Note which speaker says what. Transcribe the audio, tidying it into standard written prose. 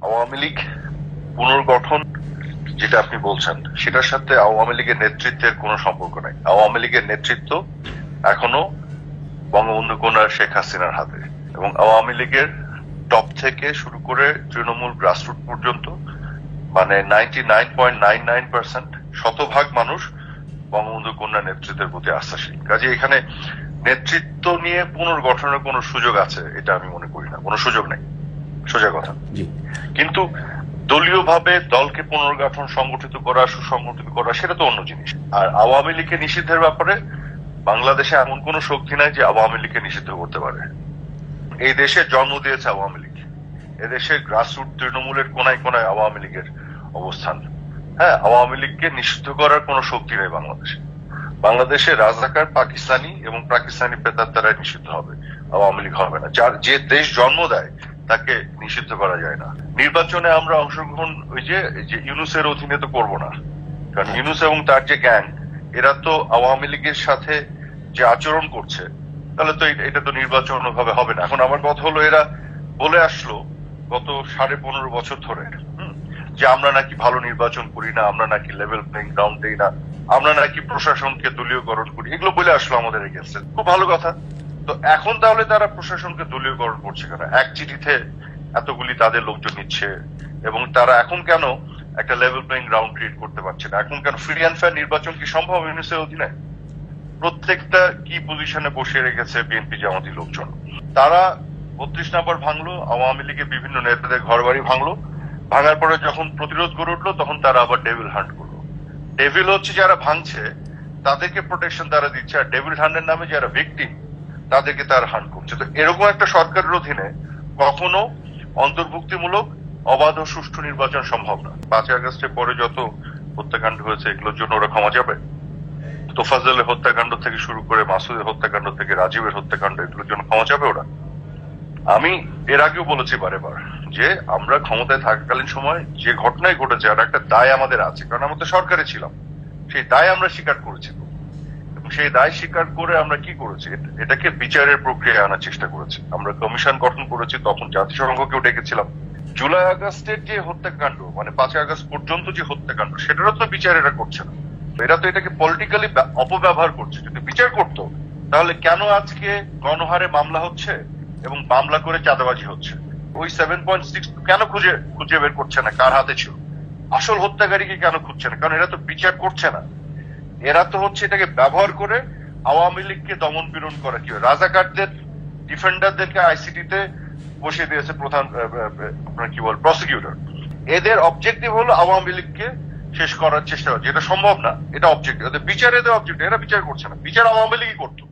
Speaker 1: আওয়ামী লীগ পুনর্গঠন যেটা আপনি বলছেন সেটার সাথে আওয়ামী লীগের নেতৃত্বের কোনো সম্পর্ক নাই। আওয়ামী লীগের নেতৃত্ব এখনো বঙ্গবন্ধু কন্যা শেখ হাসিনার হাতে, এবং আওয়ামী লীগের টপ থেকে শুরু করে তৃণমূল গ্রাসরুট পর্যন্ত মানে 99.99% শতভাগ মানুষ বঙ্গবন্ধু কন্যা নেতৃত্বের প্রতি আস্থাশীল। কাজে এখানে নেতৃত্ব নিয়ে পুনর্গঠনের কোনো সুযোগ আছে এটা আমি মনে করি না, কোনো সুযোগ নেই, সোজা কথা। কিন্তু দলীয়ভাবে দলকে পুনর্গঠন, সংগঠিত করা, সুসংগঠিত করা সেটা তো অন্য জিনিস। আর আওয়ামী লীগকে নিষিদ্ধের ব্যাপারে বাংলাদেশে এমন কোন শক্তি নাই যে আওয়ামী লীগকে নিষিদ্ধ করতে পারে। এই দেশে জন্ম দিয়েছে আওয়ামী লীগ, এদেশের গ্রাসরুট তৃণমূলের কোনায় কোনায় আওয়ামী লীগের অবস্থান। হ্যাঁ, আওয়ামী লীগকে নিষিদ্ধ করার কোন শক্তি নেই বাংলাদেশে। বাংলাদেশে রাজাকার পাকিস্তানি এবং পাকিস্তানি পেতার দ্বারা নিষিদ্ধ হবে, আওয়ামী লীগ হবে না। যার যে দেশ জন্ম দেয় তাকে নিষিদ্ধ করা যায় না। নির্বাচনে আমরা অংশগ্রহণ ওই যে ইউনূসের অধীনে তো করবো না, কারণ ইউনূস এবং তার যে গ্যাং এরা তো আওয়ামী লীগের সাথে যে আচরণ করছে, তাহলে তো এটা তো নির্বাচন ভাবে হবে না। এখন আমার কথা হলো, এরা বলে আসলো গত 15.5 বছর ধরে যে আমরা নাকি ভালো নির্বাচন করি না, আমরা নাকি লেভেল প্লেইং গ্রাউন্ড দেই না, আমরা নাকি প্রশাসনকে দলীয়করণ করি, এগুলো বলে আসলো আমাদের এগেইনস্টে। খুব ভালো কথা। তো এখন তাহলে তারা প্রশাসনকে দলীয়করণ করছে কেন? এক চিঠিতে এতগুলি তাদের লোকজন নিচ্ছে, এবং তারা এখন কেন একটা লেভেল প্লেইং গ্রাউন্ড ক্রিয়েট করতে পারছে না? এখন কেন ফ্রি অ্যান্ড ফেয়ার নির্বাচন কি সম্ভব ইউনূসের অধীনে? প্রত্যেকটা কি পজিশনে বসিয়ে রেখেছে বিএনপি জামাতি লোকজন। তারা 32 নম্বর ভাঙলো, আওয়ামী লীগের বিভিন্ন নেতাদের ঘর বাড়ি ভাঙলো, ভাঙার পরে যখন প্রতিরোধ গড়ে উঠলো তখন তারা আবার ডেভিল হান্ট করলো। ডেভিল হচ্ছে যারা ভাঙছে তাদেরকে প্রোটেকশন তারা দিচ্ছে, আর ডেভিল হান্টের নামে যারা ভিকটিম তাদেরকে তারা হান্ট করছে। তো এরকম একটা সরকারের অধীনে কখনো অন্তর্ভুক্তিমূলক অবাধ ও সুষ্ঠু নির্বাচন সম্ভব না। 5 আগস্টের পরে যত হত্যাকাণ্ড হয়েছে এগুলোর জন্য ওরা ক্ষমা যাবে? তোফাজ্জলের হত্যাকাণ্ড থেকে শুরু করে মাসুদের হত্যাকাণ্ড থেকে রাজীবের হত্যাকাণ্ড, এগুলোর জন্য ক্ষমা যাবে ওরা? আমি এর আগেও বলেছি বারেবার যে আমরা ক্ষমতায় থাকাকালীন সময় যে ঘটনাই ঘটেছে আর একটা দায় আমাদের আছে, কারণ আমরা তো সরকারে ছিলাম, সেই দায় আমরা স্বীকার করেছি। এবং সেই দায় স্বীকার করে আমরা কি করেছি, এটাকে বিচারের প্রক্রিয়ায় আনার চেষ্টা করেছি। আমরা কমিশন গঠন করেছি, তখন জাতিসংঘকেও ডেকেছিলাম। জুলাই আগস্টের যে হত্যাকাণ্ড মানে 5 আগস্ট পর্যন্ত যে হত্যাকাণ্ড, সেটারও তো বিচার এরা করছে না। এরা তো এটাকে পলিটিক্যালি অপব্যবহার করছে। যদি বিচার করতো তাহলে কেন আজকে গণহারে মামলা হচ্ছে এবং মামলা করে চাঁদাবাজি হচ্ছে? ওই 7.6 কেন খুঁজে বের করছে না কার হাতে ছিল? আসল হত্যাকারীকে কেন খুঁজছে না? কারণ এরা তো বিচার করছে না। এরা তো হচ্ছে এটাকে ব্যবহার করে আওয়ামী লীগকে দমন পীড়ন করা। কি রাজাকারদের ডিফেন্ডারদেরকে আইসিটিতে বসিয়ে দিয়েছে প্রধান আপনার কি বল প্রসিকিউটর। এদের অবজেক্টিভ হলো আওয়ামী লীগকে শেষ করার চেষ্টা, যেটা সম্ভব না। এটা অবজেক্টিভ, এদের বিচার, এদের অবজেক্টিভ। এরা বিচার করছে না, বিচার আওয়ামী লীগই করতো।